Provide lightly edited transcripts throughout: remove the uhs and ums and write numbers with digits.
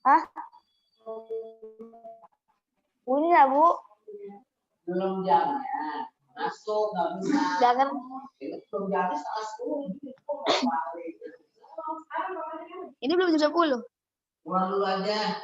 Hah? Punya, Bu. Belum jamnya. Masuk, nggak bisa. Jangan. Belum jamnya setengah 10. Ini belum jam 10. Keluar dulu aja.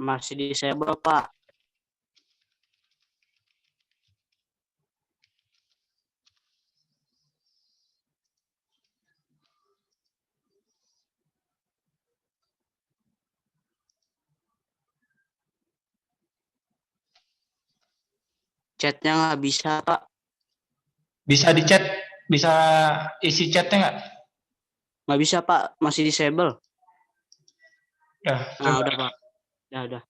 Masih disable, Pak. Chatnya nggak bisa, Pak. Bisa di chat, bisa isi chatnya nggak? Nggak bisa, Pak. Masih disable. Ya, Nah, coba. udah, Pak. Ya, udah.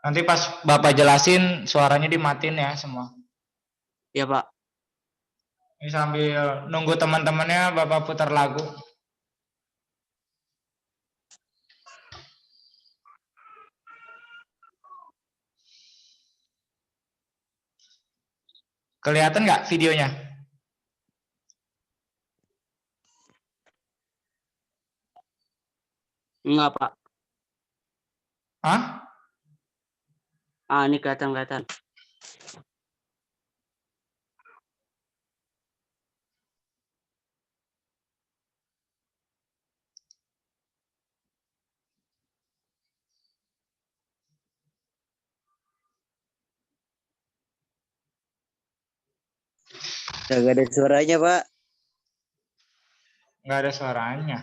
Nanti pas Bapak jelasin suaranya dimatiin ya semua. Ya, Pak. Ini sambil nunggu teman-temannya, Bapak putar lagu. Kelihatan nggak videonya? Enggak, Pak. Hah? Ini kelihatan. Gak ada suaranya, Pak. Nggak ada suaranya.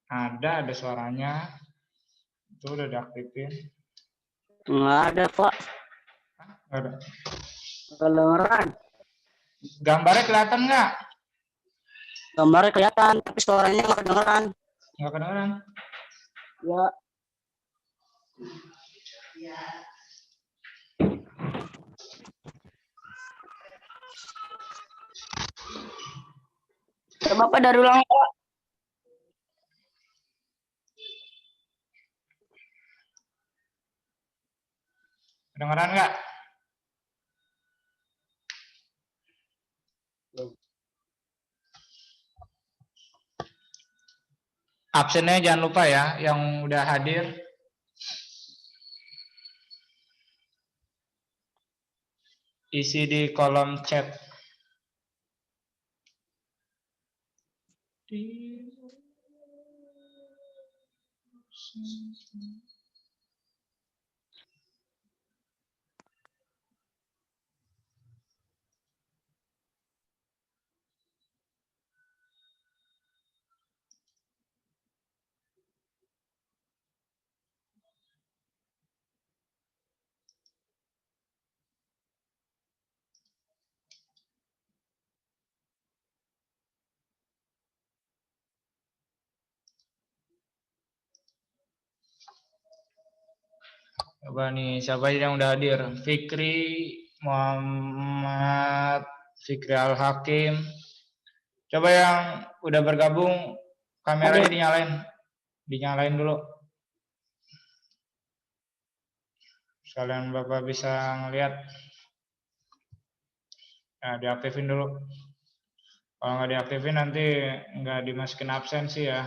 Ada suaranya. Itu udah diaktifin. Enggak ada, Pak. Nggak ada. Kedengeran. Gambarnya kelihatan nggak? Gambarnya kelihatan, tapi suaranya nggak kedengeran. Nggak kedengeran. Ya. Coba Pak dari ulang Pak. Kedengeran nggak? Absennya jangan lupa ya, yang udah hadir. Isi di kolom chat. Coba nih, siapa yang udah hadir? Fikri, Muhammad, Fikri Al-Hakim. Coba yang udah bergabung, kameranya dinyalain. Dinyalain dulu. Sekalian Bapak bisa ngeliat. Nah, diaktifin dulu. Kalau nggak diaktifin nanti nggak dimasukin absen sih ya.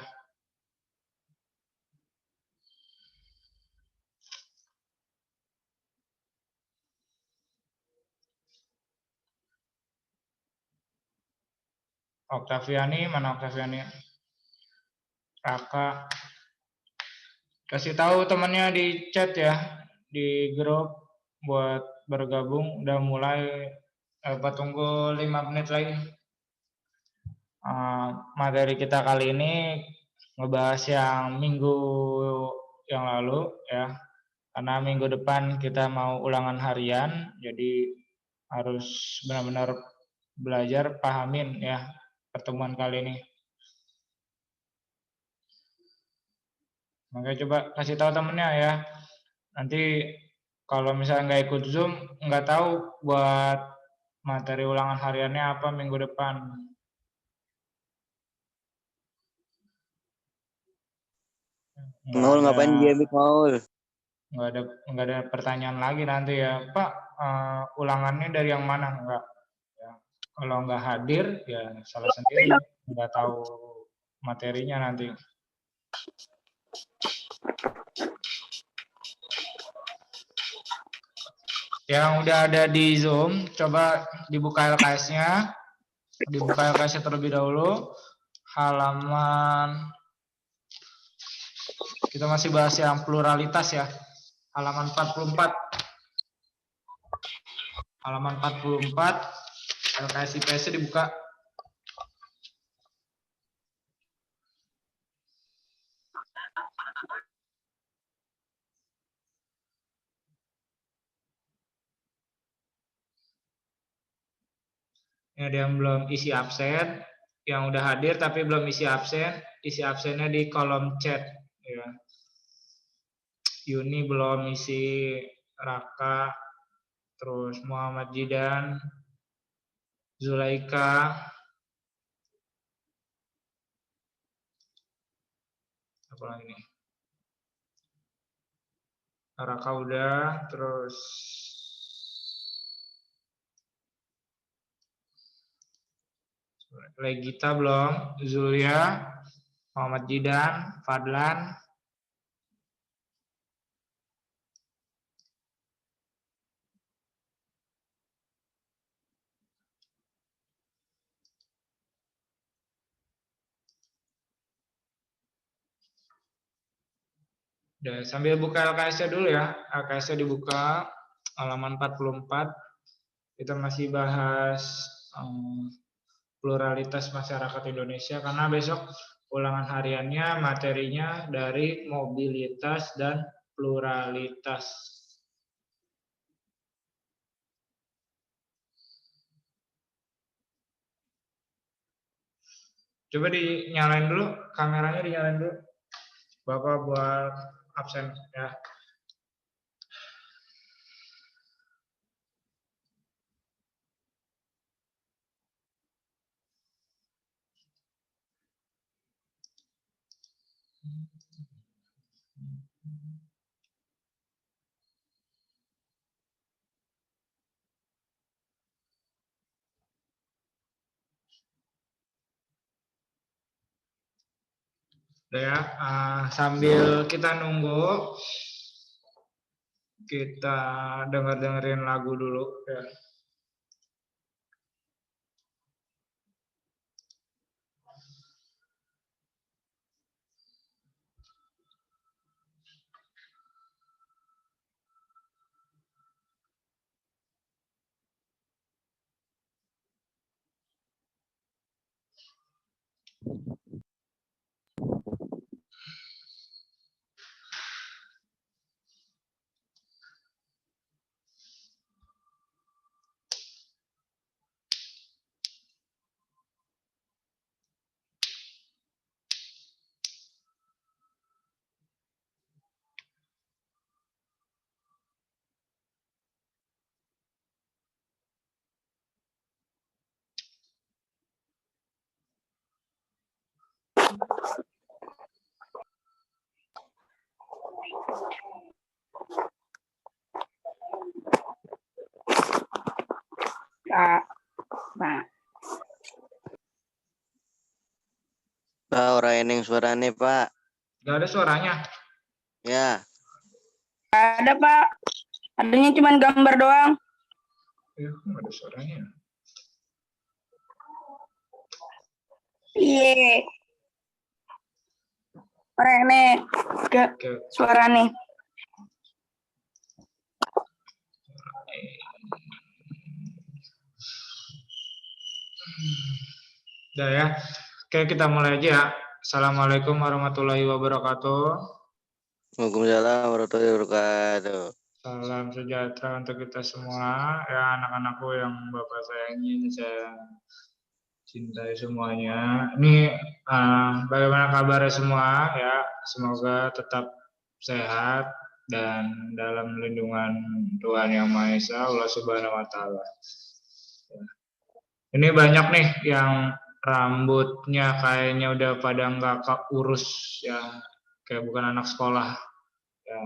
Oktaviani, mana Oktaviani? Raka. Kasih tahu temannya di chat ya, di grup buat bergabung. Udah mulai, tunggu 5 menit lagi. Materi kita kali ini ngebahas yang minggu yang lalu ya. Karena minggu depan kita mau ulangan harian, jadi harus benar-benar belajar, pahamin ya pertemuan kali ini. Makanya coba kasih tahu temennya ya. Nanti kalau misalnya nggak ikut Zoom, nggak tahu buat materi ulangan hariannya apa minggu depan. Maul ngapain dia, Maul? Nggak ada pertanyaan lagi nanti ya, Pak. Ulangannya dari yang mana? Enggak. Ya. Kalau nggak hadir ya salah sendiri, nggak tahu materinya nanti. Yang udah ada di Zoom, coba dibuka LKS-nya. Dibuka LKS-nya terlebih dahulu. Halaman, kita masih bahas yang pluralitas ya. Halaman 44. Halaman 44, LKS IPS dibuka. Ini ada yang belum isi absen, yang udah hadir tapi belum isi absennya di kolom chat. Ya. Yuni belum isi, Raka, terus Muhammad Jidan, Zulaika, apa lagi nih? Raka udah, terus Legita belum, Zulia, Muhammad Jidan, Fadlan. Udah, sambil buka LKS-nya dulu ya. LKS-nya dibuka halaman 44. Kita masih bahas pluralitas masyarakat Indonesia karena besok ulangan hariannya materinya dari mobilitas dan pluralitas. Coba dinyalain dulu, kameranya dinyalain dulu. Bapak buat absen ya. Udah ya, sambil kita nunggu, kita dengerin lagu dulu ya. Pak, orang eneng suaranya, Pak. Gak ada suaranya. Ya. Ada, Pak. Adanya cuma gambar doang. Ya, nggak ada suaranya. Iya. Orang ini gak suara nih. Udah ya. Oke, kita mulai aja ya. Assalamualaikum warahmatullahi wabarakatuh. Waalaikumsalam warahmatullahi wabarakatuh. Salam sejahtera untuk kita semua. Ya, anak-anakku yang Bapak sayangi, saya cintai semuanya. Ini bagaimana kabarnya semua ya? Semoga tetap sehat dan dalam lindungan Tuhan Yang Maha Esa, Allah Subhanahu wa taala. Ini banyak nih yang rambutnya kayaknya udah pada nggak keurus ya, kayak bukan anak sekolah ya.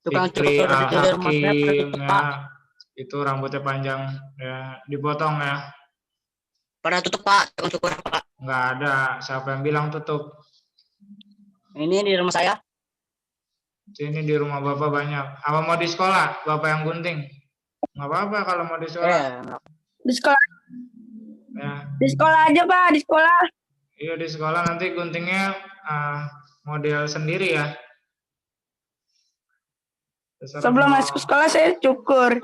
Tukang Fikri cukur di rumah saya pada Al-Hakim tutup, ya, Pak. itu rambutnya panjang ya, dipotong ya. Pada tutup, Pak. Tukang cukur, Pak. Nggak ada, siapa yang bilang tutup? Ini di rumah saya. Sini di rumah Bapak banyak. Apa mau di sekolah? Bapak yang gunting? Nggak apa-apa kalau mau di sekolah. Di sekolah. Ya. Di sekolah aja, Pak. Di sekolah. Iya, di sekolah nanti guntingnya model sendiri ya. Terserah Sebelum mau- masuk sekolah saya cukur.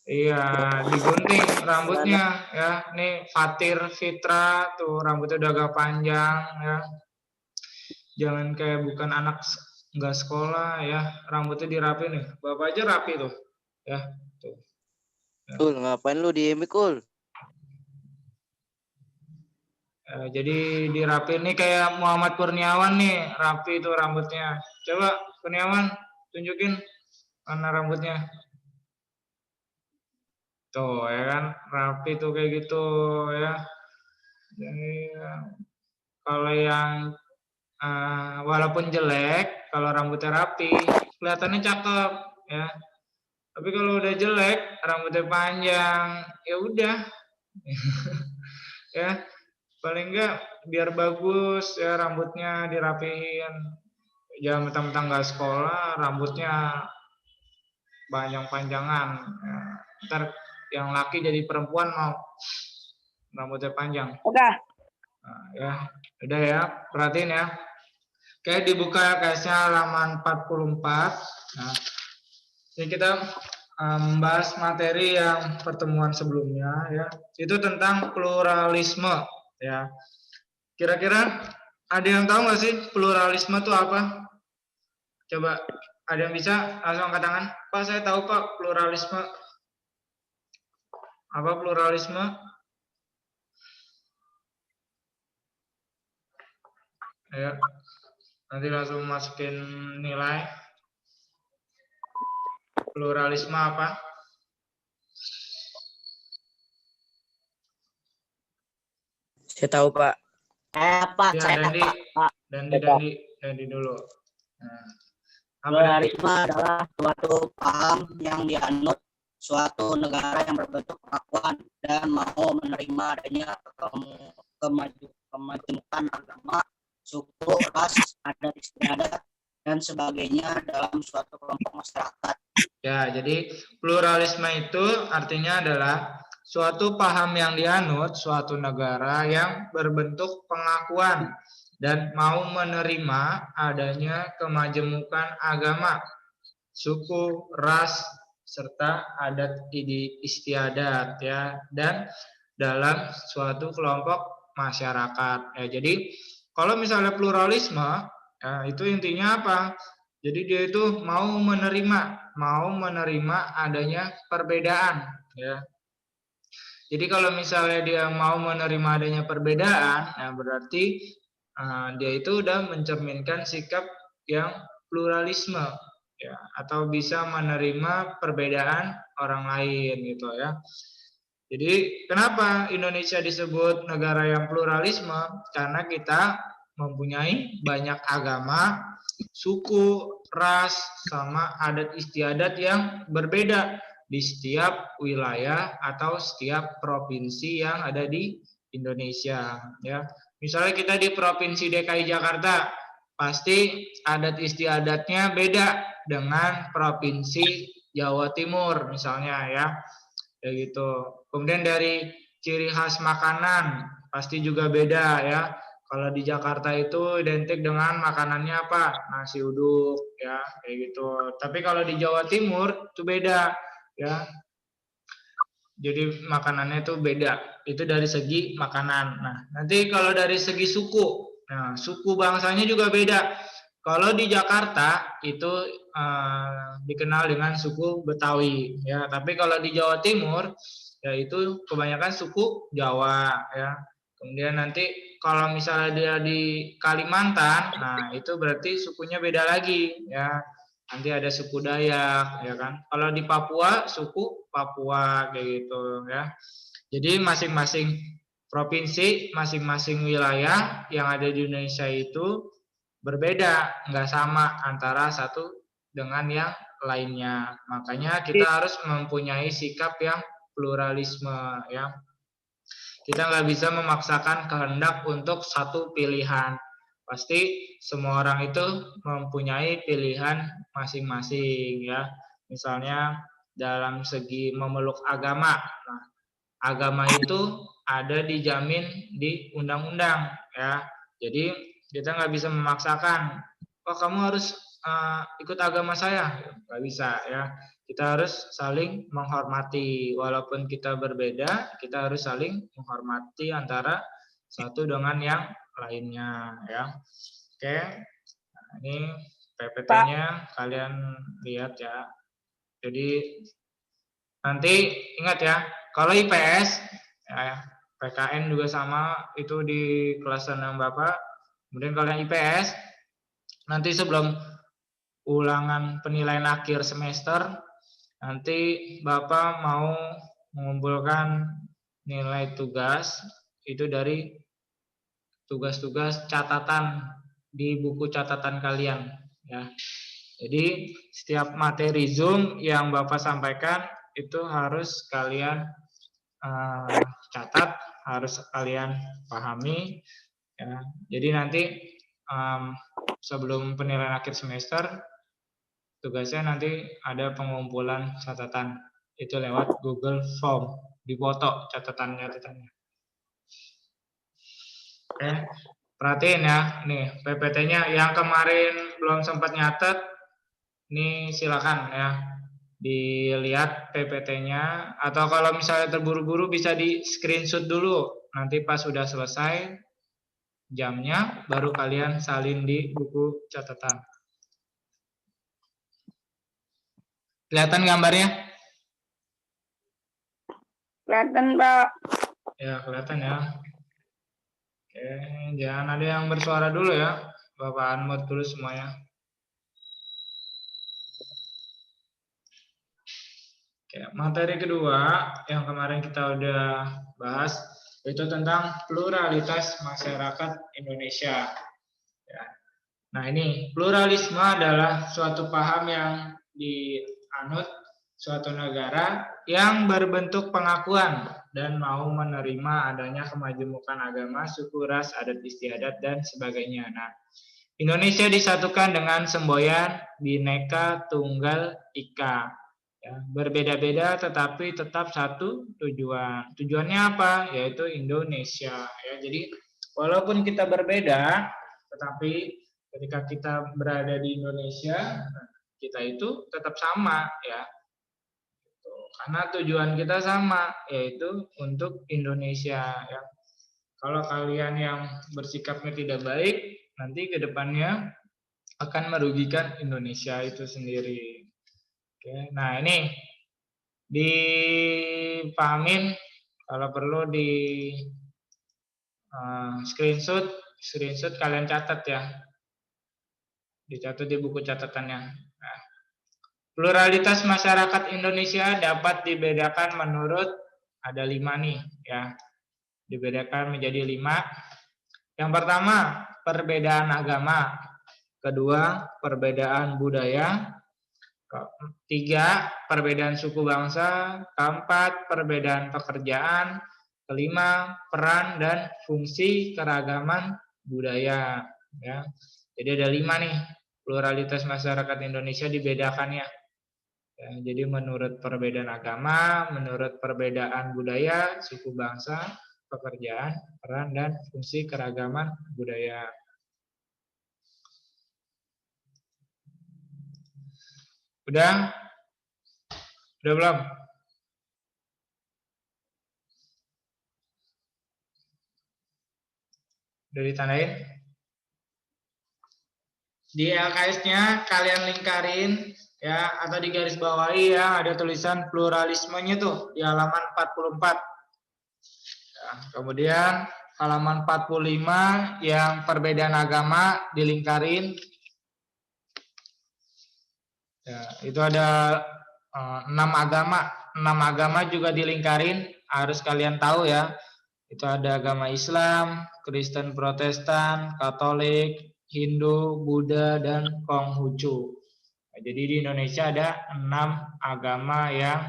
Iya, digunting rambutnya ya. Nih Fatir Fitra tuh rambutnya udah agak panjang ya. Jangan kayak bukan anak nggak sekolah ya. Rambutnya dirapi nih. Bapak aja rapi tuh. Ya, tuh. Kul, ngapain lu di MI, Kul? Jadi dirapi nih kayak Muhammad Kurniawan nih, rapi tuh rambutnya. Coba Kurniawan tunjukin mana rambutnya. Tuh ya kan, rapi tuh kayak gitu ya. Jadi kalau yang walaupun jelek, kalau rambutnya rapi, kelihatannya cakep ya. Tapi kalau udah jelek, rambutnya panjang, ya udah. Ya, paling enggak biar bagus ya rambutnya dirapihin. Jangan mentang-mentang nggak sekolah, rambutnya panjang-panjangan. Ya, ntar yang laki jadi perempuan mau rambutnya panjang. Oke. Nah, ya, udah ya, perhatiin ya. Oke, dibuka case-nya halaman 44. Nah, ini kita membahas materi yang pertemuan sebelumnya ya. Itu tentang pluralisme ya. Kira-kira ada yang tahu nggak sih pluralisme itu apa? Coba ada yang bisa langsung angkat tangan. Pak, saya tahu Pak pluralisme. Apa pluralisme? Ayo, nanti langsung masukin nilai. Pluralisme apa? Saya tahu, Pak. Pak, Ya, saya Dandi, Pak. Dandi dulu. Nah, apa Dandi? Pluralisme adalah suatu paham yang dianut suatu negara yang berbentuk pengakuan dan mau menerima adanya kemajemukan agama, suku, ras, adat istiadat, dan sebagainya dalam suatu kelompok masyarakat. Ya, jadi pluralisme itu artinya adalah suatu paham yang dianut suatu negara yang berbentuk pengakuan dan mau menerima adanya kemajemukan agama, suku, ras, serta adat istiadat ya, dan dalam suatu kelompok masyarakat. Ya, jadi kalau misalnya pluralisme, ya, itu intinya apa? Jadi dia itu mau menerima adanya perbedaan ya. Jadi kalau misalnya dia mau menerima adanya perbedaan, nah berarti dia itu udah mencerminkan sikap yang pluralisme ya, atau bisa menerima perbedaan orang lain gitu ya. Jadi kenapa Indonesia disebut negara yang pluralisme? Karena kita mempunyai banyak agama, suku, ras, sama adat istiadat yang berbeda di setiap wilayah atau setiap provinsi yang ada di Indonesia ya. Misalnya kita di Provinsi DKI Jakarta, pasti adat istiadatnya beda dengan Provinsi Jawa Timur misalnya ya. Kayak gitu. Kemudian dari ciri khas makanan pasti juga beda ya. Kalau di Jakarta itu identik dengan makanannya apa? Nasi uduk ya, kayak gitu. Tapi kalau di Jawa Timur itu beda ya. Jadi makanannya itu beda. Itu dari segi makanan. Nah, nanti kalau dari segi suku, nah suku bangsanya juga beda. Kalau di Jakarta itu dikenal dengan suku Betawi ya. Tapi kalau di Jawa Timur ya itu kebanyakan suku Jawa ya. Kemudian nanti kalau misalnya dia di Kalimantan, nah itu berarti sukunya beda lagi ya. Nanti ada suku Dayak ya kan. Kalau di Papua suku Papua kayak gitu ya. Jadi masing-masing provinsi, masing-masing wilayah yang ada di Indonesia itu berbeda, nggak sama antara satu dengan yang lainnya. Makanya kita harus mempunyai sikap yang pluralisme ya. Kita nggak bisa memaksakan kehendak untuk satu pilihan. Pasti semua orang itu mempunyai pilihan masing-masing ya. Misalnya dalam segi memeluk agama. Nah, agama itu ada dijamin di undang-undang ya. Jadi kita nggak bisa memaksakan, oh kamu harus ikut agama saya, nggak bisa ya. Kita harus saling menghormati, walaupun kita berbeda, kita harus saling menghormati antara satu dengan yang lainnya ya. Oke, nah, ini PPT-nya kalian lihat ya. Jadi nanti ingat ya, kalau IPS ya, PKN juga sama, itu di kelas 6 Bapak. Kemudian kalau yang IPS nanti sebelum ulangan penilaian akhir semester, nanti Bapak mau mengumpulkan nilai tugas itu dari tugas-tugas catatan di buku catatan kalian ya. Jadi setiap materi Zoom yang Bapak sampaikan itu harus kalian catat, harus kalian pahami ya. Jadi nanti sebelum penilaian akhir semester tugasnya nanti ada pengumpulan catatan itu lewat Google Form, dipoto catatannya. Oke, perhatiin ya, nih PPT-nya yang kemarin belum sempat nyatet, nih silakan ya dilihat PPT-nya, atau kalau misalnya terburu-buru bisa di screenshot dulu, nanti pas sudah selesai jamnya baru kalian salin di buku catatan. Kelihatan gambarnya? Kelihatan, Pak. Ya, kelihatan ya. Oke, jangan ada yang bersuara dulu ya. Bapak unmute dulu semuanya. Oke, materi kedua yang kemarin kita udah bahas itu tentang pluralitas masyarakat Indonesia. Ya. Nah, ini pluralisme adalah suatu paham yang dianut suatu negara yang berbentuk pengakuan dan mau menerima adanya kemajemukan agama, suku, ras, adat istiadat, dan sebagainya. Nah, Indonesia disatukan dengan semboyan Bhinneka Tunggal Ika. Ya, berbeda-beda tetapi tetap satu tujuan. Tujuannya apa? Yaitu Indonesia. Ya, jadi walaupun kita berbeda, tetapi ketika kita berada di Indonesia, kita itu tetap sama ya. Karena tujuan kita sama, yaitu untuk Indonesia ya. Kalau kalian yang bersikapnya tidak baik, nanti ke depannya akan merugikan Indonesia itu sendiri. Oke, nah ini dipahamin, kalau perlu di screenshot kalian catat ya. Dicatat di buku catatannya. Nah, pluralitas masyarakat Indonesia dapat dibedakan menurut ada 5 nih ya. Dibedakan menjadi 5. Yang pertama, perbedaan agama. Kedua, perbedaan budaya. Ketiga, perbedaan suku bangsa. Keempat, perbedaan pekerjaan. Kelima, peran dan fungsi keragaman budaya. Ya. Jadi ada 5 nih, pluralitas masyarakat Indonesia dibedakannya. Ya, jadi menurut perbedaan agama, menurut perbedaan budaya, suku bangsa, pekerjaan, peran, dan fungsi keragaman budaya. Udah? Udah belum? Udah ditandain? Di LKS-nya kalian lingkarin ya, atau di garis bawahi ya, ada tulisan pluralismenya tuh di halaman 44. Ya, kemudian halaman 45 yang perbedaan agama dilingkarin. Ya, itu ada 6 agama. 6 agama juga dilingkarin, harus kalian tahu ya. Itu ada agama Islam, Kristen Protestan, Katolik, Hindu, Buddha, dan Konghucu. Nah, jadi di Indonesia ada 6 agama yang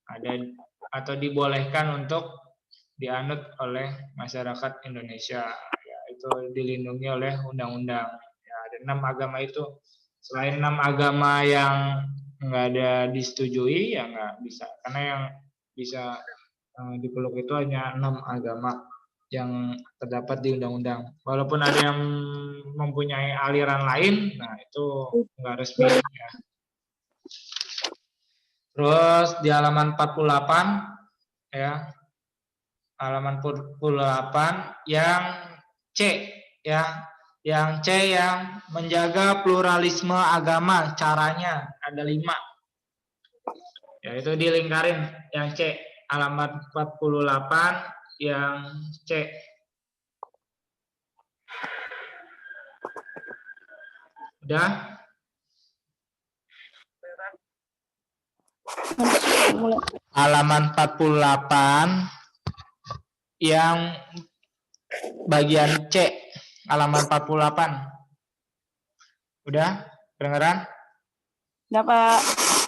ada atau dibolehkan untuk dianut oleh masyarakat Indonesia. Ya, itu dilindungi oleh undang-undang. Ya, ada 6 agama itu. Selain 6 agama yang nggak ada disetujui, ya nggak bisa. Karena yang bisa dipeluk itu hanya 6 agama yang terdapat di undang-undang. Walaupun ada yang mempunyai aliran lain, nah itu nggak resmi ya. Terus di halaman 48 ya. Halaman 48 yang C ya. Yang C yang menjaga pluralisme agama, caranya ada 5. Yaitu dilingkarin yang C, halaman 48 yang C. Udah? halaman 48 yang bagian C, halaman 48. Udah kedengeran? Udah, Pak.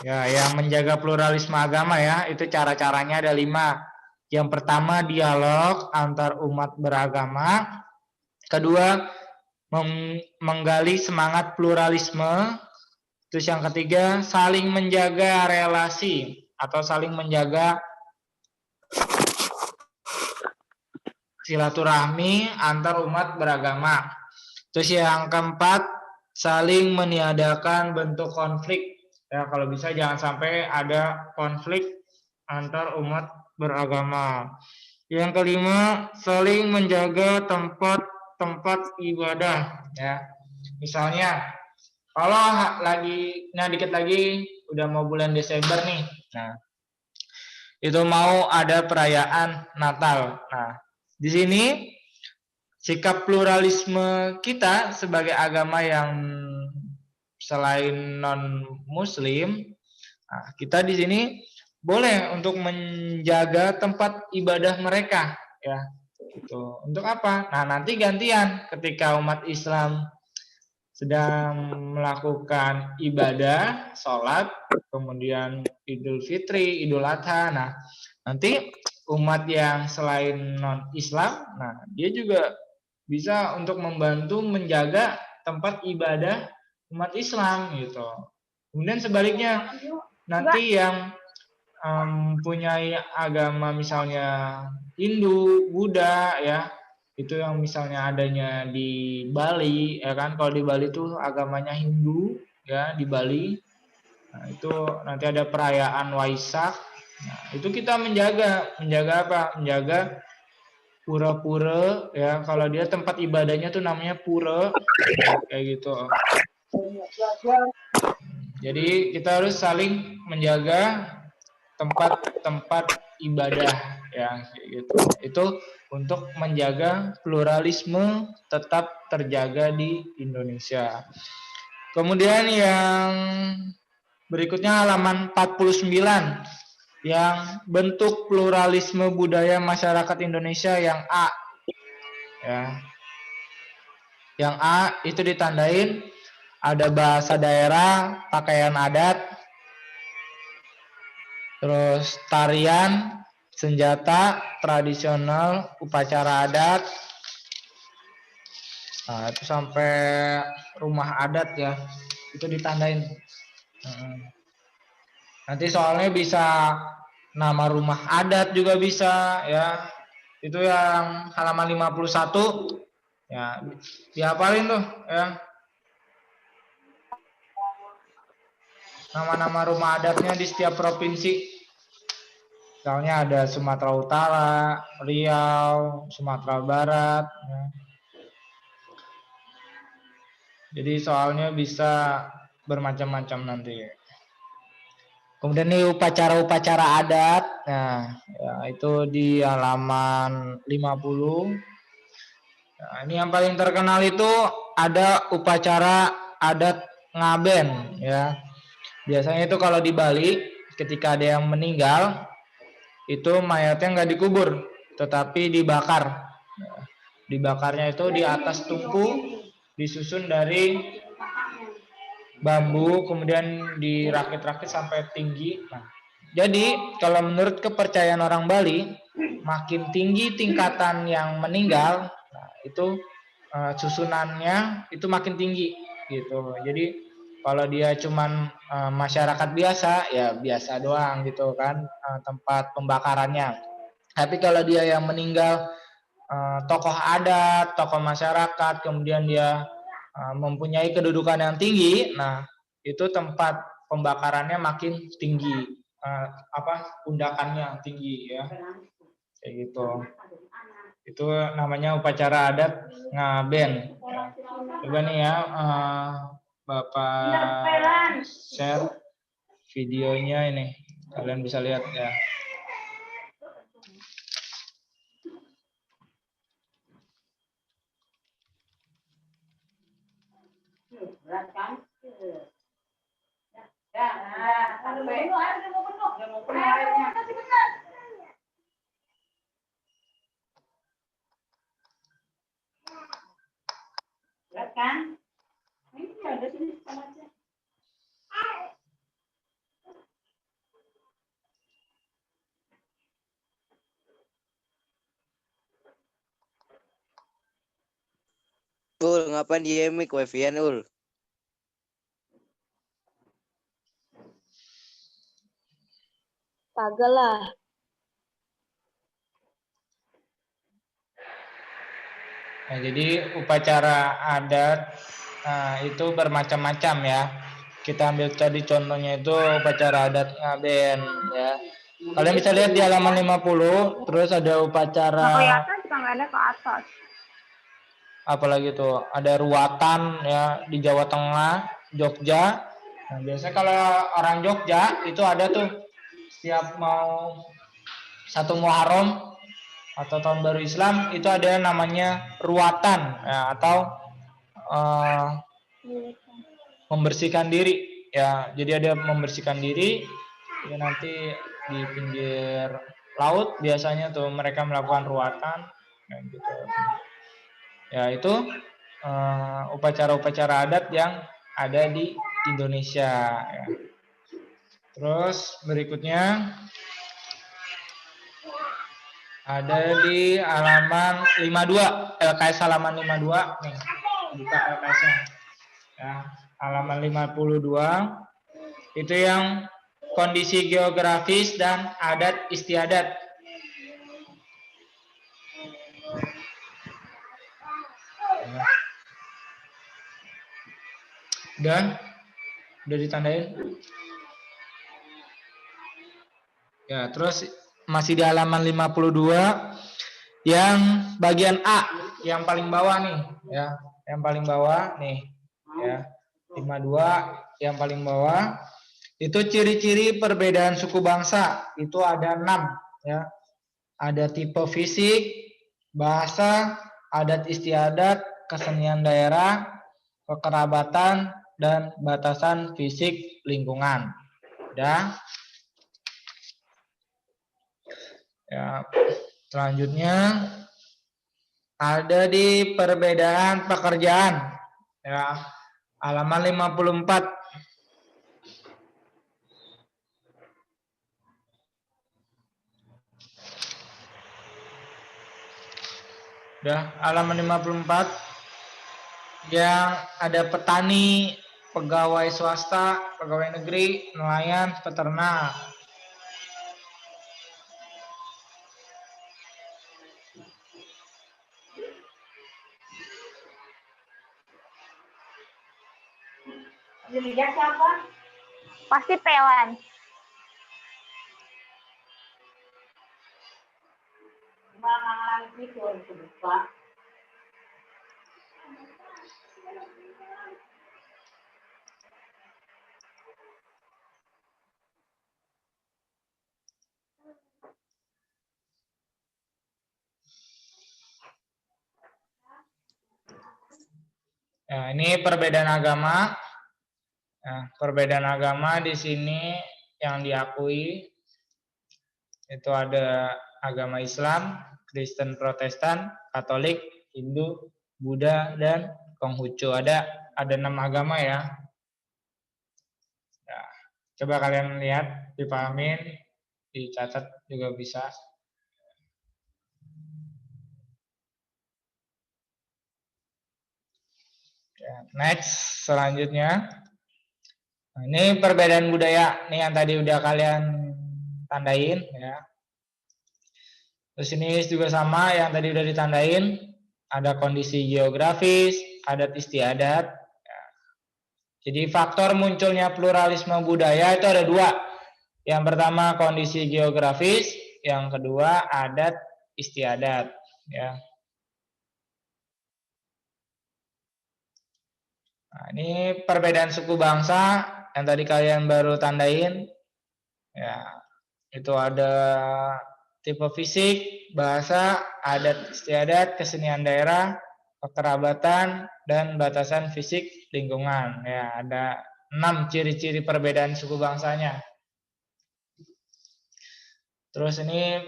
Ya, yang menjaga pluralisme agama ya, itu cara-caranya ada 5. Yang pertama, dialog antar umat beragama. Kedua, menggali semangat pluralisme. Terus yang ketiga, saling menjaga relasi atau saling menjaga silaturahmi antar umat beragama. Terus yang keempat, saling meniadakan bentuk konflik. Ya, kalau bisa jangan sampai ada konflik antar umat beragama. Yang kelima, saling menjaga tempat-tempat ibadah. Ya, misalnya kalau dikit lagi udah mau bulan Desember nih. Nah, itu mau ada perayaan Natal. Nah, di sini sikap pluralisme kita sebagai agama yang selain non Muslim, nah, kita di sini boleh untuk menjaga tempat ibadah mereka, ya. Gitu. Untuk apa? Nah, nanti gantian ketika umat Islam sedang melakukan ibadah, sholat, kemudian Idul Fitri, Idul Adha. Nah, nanti umat yang selain non-Islam, nah dia juga bisa untuk membantu menjaga tempat ibadah umat Islam gitu. Kemudian sebaliknya, nanti yang mempunyai agama misalnya Hindu, Buddha, ya, itu yang misalnya adanya di Bali, ya kan, kalau di Bali itu agamanya Hindu, ya, di Bali. Nah, itu nanti ada perayaan Waisak. Nah, itu kita menjaga apa? Menjaga pura-pura, ya, kalau dia tempat ibadahnya tuh namanya pura, kayak gitu. Jadi kita harus saling menjaga tempat-tempat ibadah, ya, kayak gitu. Itu untuk menjaga pluralisme tetap terjaga di Indonesia. Kemudian yang berikutnya halaman 49 yang bentuk pluralisme budaya masyarakat Indonesia yang A. Ya. Yang A itu ditandain ada bahasa daerah, pakaian adat, terus tarian, senjata tradisional, upacara adat. Nah, itu sampai rumah adat ya, itu ditandain. Nanti soalnya bisa nama rumah adat juga bisa ya. Itu yang halaman 51 ya, dihafalin tuh ya. Nama-nama rumah adatnya di setiap provinsi. Misalnya ada Sumatera Utara, Riau, Sumatera Barat. Ya. Jadi soalnya bisa bermacam-macam nanti. Kemudian ini upacara-upacara adat. Nah, ya, itu di halaman 50. Nah, ini yang paling terkenal itu ada upacara adat Ngaben ya. Biasanya itu kalau di Bali ketika ada yang meninggal itu mayatnya nggak dikubur tetapi dibakar. Dibakarnya itu di atas tungku disusun dari bambu kemudian dirakit-rakit sampai tinggi. Nah, jadi kalau menurut kepercayaan orang Bali makin tinggi tingkatan yang meninggal, nah, itu susunannya itu makin tinggi gitu. Jadi kalau dia cuman masyarakat biasa ya biasa doang gitu kan tempat pembakarannya. Tapi kalau dia yang meninggal tokoh adat, tokoh masyarakat, kemudian dia mempunyai kedudukan yang tinggi, nah itu tempat pembakarannya makin tinggi, undakannya tinggi ya, kayak gitu. Itu namanya upacara adat Ngaben. Coba nih ya, Bapak share videonya ini, kalian bisa lihat ya. kan? Ini ya udah sini sekolah aja. Ul, ngapain di Emik wifi-an Ul? Kagak lah. Nah, jadi upacara adat itu bermacam-macam ya. Kita ambil tadi contohnya itu upacara adat Ngaben ya. Kalian bisa lihat di halaman 50, terus ada Nah, upacara kelihatan juga nggak ada ke atas. apalagi tuh, ada ruatan ya di Jawa Tengah, Jogja. Nah, biasanya kalau orang Jogja itu ada tuh setiap mau satu Muharram atau tahun baru Islam itu ada namanya ruatan ya, atau membersihkan diri ya. Jadi ada membersihkan diri ya, nanti di pinggir laut biasanya tuh mereka melakukan ruatan ya, gitu. Ya itu upacara-upacara adat yang ada di Indonesia ya. Terus berikutnya ada di halaman 52, LKS halaman 52 nih. Buka LKS-nya. Ya, halaman 52 itu yang kondisi geografis dan adat istiadat. Ya. Udah ditandain? Ya, terus masih di halaman 52 yang bagian A, yang paling bawah nih, ya. Yang paling bawah nih, ya. 52 yang paling bawah. Itu ciri-ciri perbedaan suku bangsa, itu ada 6, ya. Ada tipe fisik, bahasa, adat istiadat, kesenian daerah, kekerabatan, dan batasan fisik lingkungan. Udah. Ya, selanjutnya ada di perbedaan pekerjaan. Ya, halaman 54. Udah, halaman 54 yang ada petani, pegawai swasta, pegawai negeri, nelayan, peternak. Lihat siapa? Pasti pewan. Lagi tuh lupa. Nah, ini perbedaan agama. Nah, perbedaan agama di sini yang diakui itu ada agama Islam, Kristen Protestan, Katolik, Hindu, Buddha, dan Konghucu. Ada 6 agama ya. Nah, coba kalian lihat, dipahamin, dicatat juga bisa. Ya, next, selanjutnya. Nah, ini perbedaan budaya, nih yang tadi udah kalian tandain ya. Terus ini juga sama yang tadi udah ditandain, ada kondisi geografis, adat istiadat. Ya. Jadi faktor munculnya pluralisme budaya itu ada 2. Yang pertama kondisi geografis, yang kedua adat istiadat. Ya. Nah, ini perbedaan suku bangsa yang tadi kalian baru tandain. Ya, itu ada tipe fisik, bahasa, adat istiadat, kesenian daerah, kekerabatan, dan batasan fisik lingkungan. Ya, ada 6 ciri-ciri perbedaan suku bangsanya. Terus ini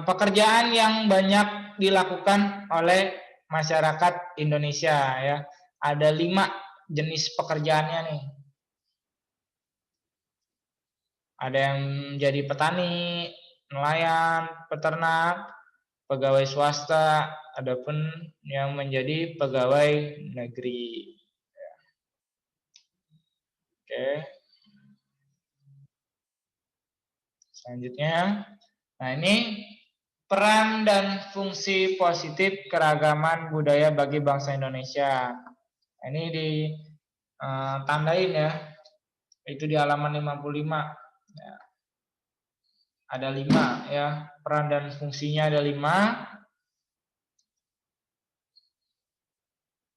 pekerjaan yang banyak dilakukan oleh masyarakat Indonesia ya. Ada 5 jenis pekerjaannya nih. Ada yang jadi petani, nelayan, peternak, pegawai swasta, adapun yang menjadi pegawai negeri. Oke. Selanjutnya, nah ini peran dan fungsi positif keragaman budaya bagi bangsa Indonesia. Nah, ini ditandain ya, itu di halaman 55. Ya. Ada 5 ya, peran dan fungsinya ada 5.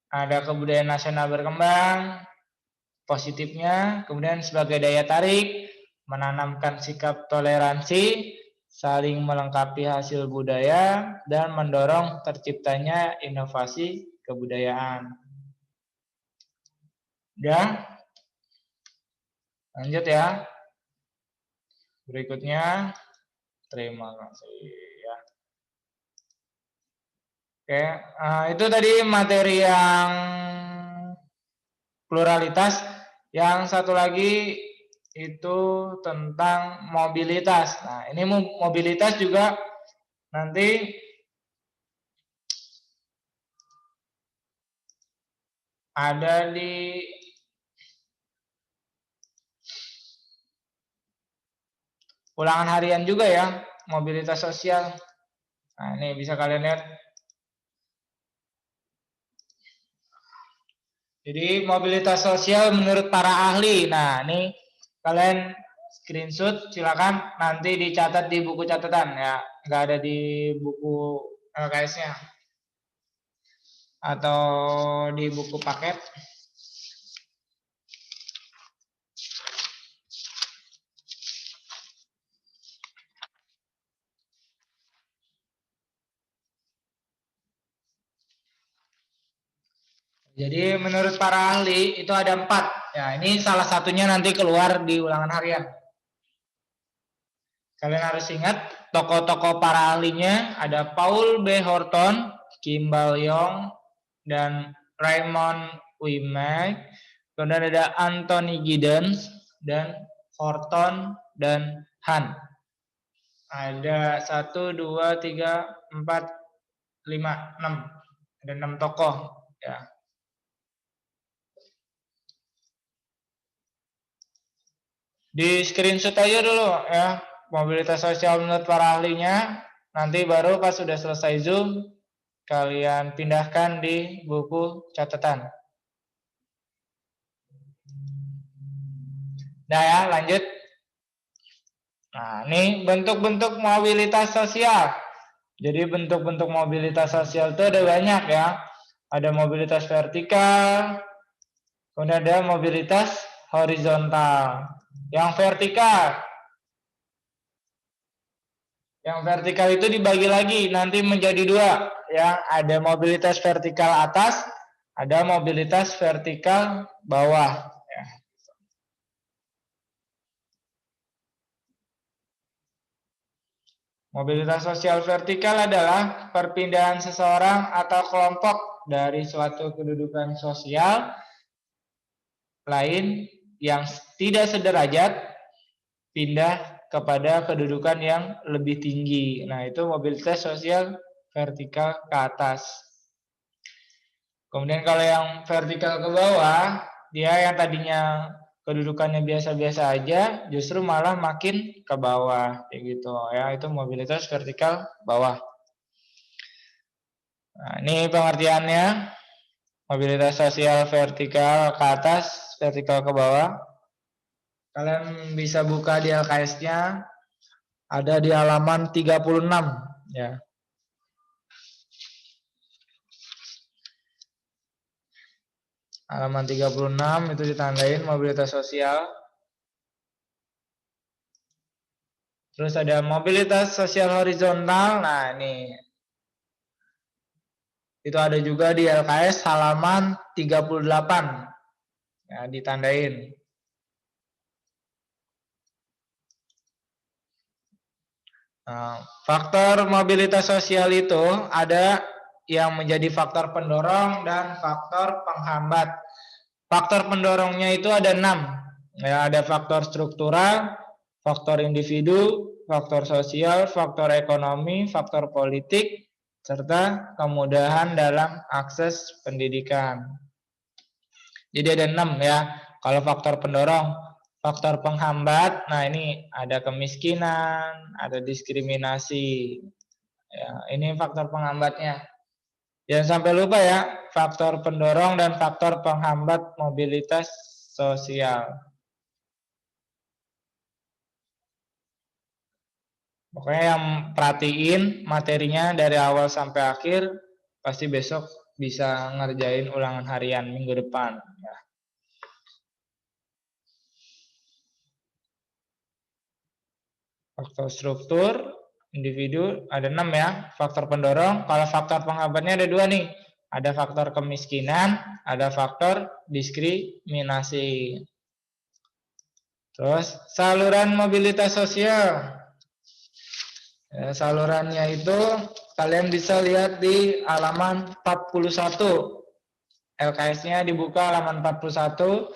Ada kebudayaan nasional berkembang, positifnya, kemudian sebagai daya tarik, menanamkan sikap toleransi, saling melengkapi hasil budaya, dan mendorong terciptanya inovasi kebudayaan. Ya, lanjut ya. Berikutnya, terima kasih ya. Oke, itu tadi materi yang pluralitas. Yang satu lagi itu tentang mobilitas. Nah, ini mobilitas juga nanti ada di ulangan harian juga ya, mobilitas sosial. Nah, ini bisa kalian lihat. Jadi mobilitas sosial menurut para ahli. Nah, ini kalian screenshot, silakan nanti dicatat di buku catatan ya, nggak ada di buku LKS-nya atau di buku paket. Jadi menurut para ahli itu ada 4. Ya, ini salah satunya nanti keluar di ulangan harian. Kalian harus ingat tokoh-tokoh para ahlinya ada Paul B. Horton, Kim Bal-yong, dan Raymond Wimey. Kemudian ada Anthony Giddens dan Horton dan Han. Ada 1, 2, 3, 4, 5, 6. Ada 6 tokoh ya. Di screenshot aja dulu ya, mobilitas sosial menurut para ahlinya. Nanti baru pas sudah selesai Zoom, kalian pindahkan di buku catatan. Nah ya, lanjut. Nah, ini bentuk-bentuk mobilitas sosial. Jadi bentuk-bentuk mobilitas sosial itu ada banyak ya. Ada mobilitas vertikal, kemudian ada mobilitas horizontal. Yang vertikal itu dibagi lagi nanti menjadi 2 ya, ada mobilitas vertikal atas, ada mobilitas vertikal bawah ya. Mobilitas sosial vertikal adalah perpindahan seseorang atau kelompok dari suatu kedudukan sosial lain yang tidak sederajat pindah kepada kedudukan yang lebih tinggi. Nah, itu mobilitas sosial vertikal ke atas. Kemudian kalau yang vertikal ke bawah, dia yang tadinya kedudukannya biasa-biasa aja, justru malah makin ke bawah, kayak gitu ya. Itu mobilitas vertikal bawah. Nah, ini pengertiannya. Mobilitas sosial vertikal ke atas, vertikal ke bawah. Kalian bisa buka di LKS-nya, ada di halaman 36 ya. Halaman 36 itu ditandain mobilitas sosial. Terus ada mobilitas sosial horizontal. Nah, ini itu ada juga di LKS halaman 38. Ya, ditandain. Nah, faktor mobilitas sosial itu ada yang menjadi faktor pendorong dan faktor penghambat. Faktor pendorongnya itu ada 6. Ya, ada faktor struktural, faktor individu, faktor sosial, faktor ekonomi, faktor politik, serta kemudahan dalam akses pendidikan. Jadi ada 6 ya. Kalau faktor pendorong, faktor penghambat, nah ini ada kemiskinan, ada diskriminasi. Ya, ini faktor penghambatnya. Jangan sampai lupa ya, faktor pendorong dan faktor penghambat mobilitas sosial. Pokoknya yang perhatiin materinya dari awal sampai akhir, pasti besok bisa ngerjain ulangan harian minggu depan. Ya. Faktor struktur, individu, ada 6 ya. Faktor pendorong, kalau faktor penghambatnya ada 2 nih. Ada faktor kemiskinan, ada faktor diskriminasi. Terus, saluran mobilitas sosial. Ya, salurannya itu kalian bisa lihat di halaman 41. LKS-nya dibuka halaman 41.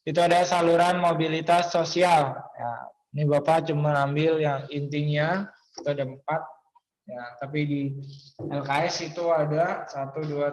Itu ada saluran mobilitas sosial. Ya, ini Bapak cuma ambil yang intinya. Itu ada 4. Ya, tapi di LKS itu ada 1, 2,